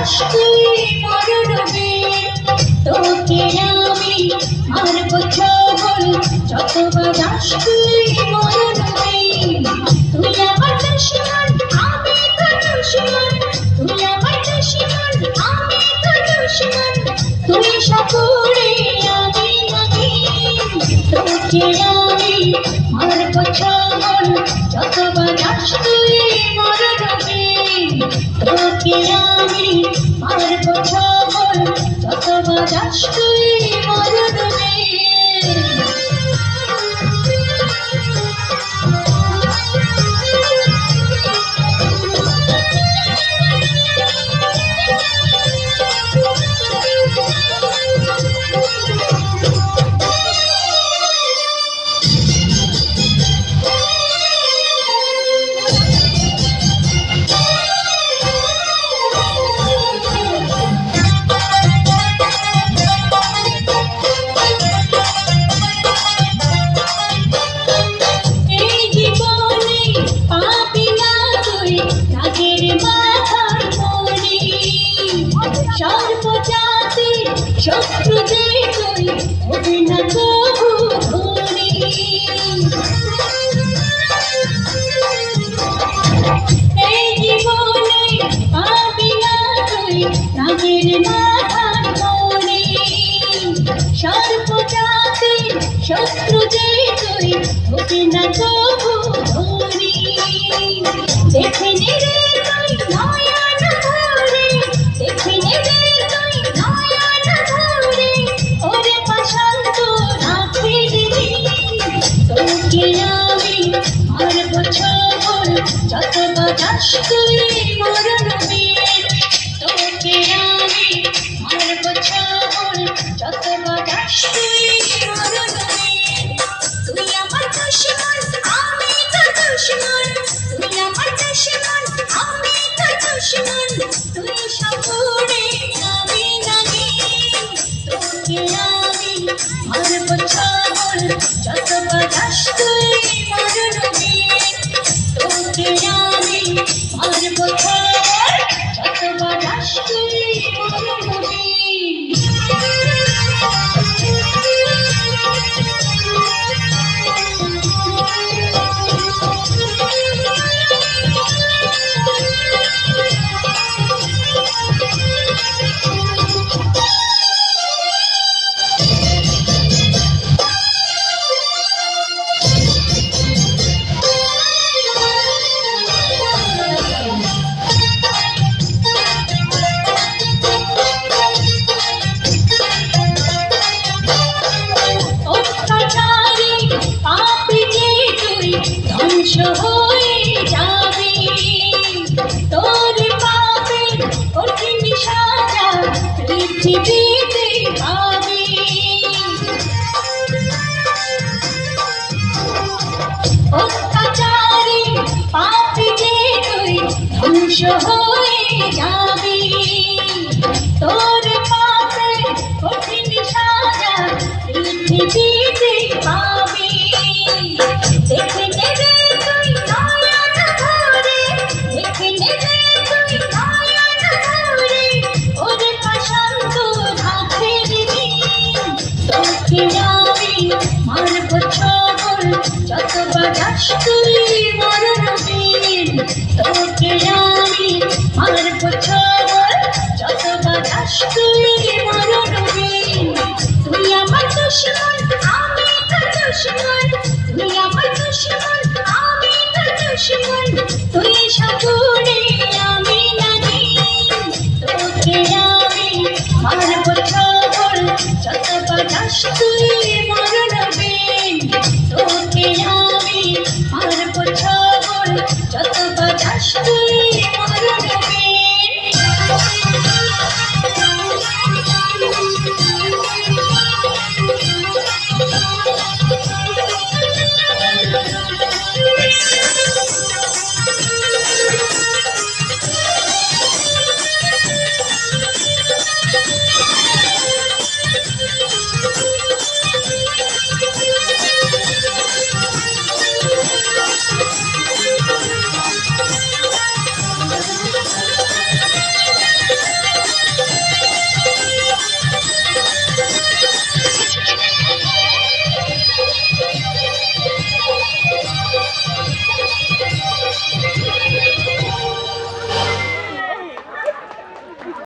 যাস তুই মরণবে, তোকে আমি মারব ছবল যতবার যাস তুই মরণবে। তুই আমার দুশমন আমি তোর দুশমন, তুই আমার দুশমন আমি তোর দুশমন, তুই সাপুড়ে আমি নাকি। তোকে আমি মারব ছবল যতবার যাস তুই মরণবে, তোকে আমি মারব ছবল যতবার যাস তুই মরণবে। শত্রু যে তুই হবে না কবু ধনী, এই জীবনে পাবি না তুই রাগের মাথার মনি। সর্বজাতি শত্রু যে তুই হবে না কবু ধনী। দেখে নিরে তুই নয়ন ভরে, দেখে নিরে তুই নয়ন ভরে, ওরে পাশান্ত রাখে দিবি। তোকে আমি মারব ছবল যতবার যাস তুই মরণবে, তোকে আমি মারব ছবল যতবার যাস তুই মরণবে। তুই আমার দুশমন আমি তোর দুশমন, তুই আমার দুশমন আমি তোর দুশমন, তুই সাপুড়ে আমি নাকি। তোকে আমি মারব ছবল যতবার যাস তুই মরণবে, তোকে আমি মারব ছবল যতবার যাস তুই মরণবে। ধ্বংস হয়ে যাবে তোর পাপের কঠিন সাজা পৃথিবীতে পাবি। অত্যাচারী পাপী যে তুই ধ্বংস হয়ে যাবি, তোর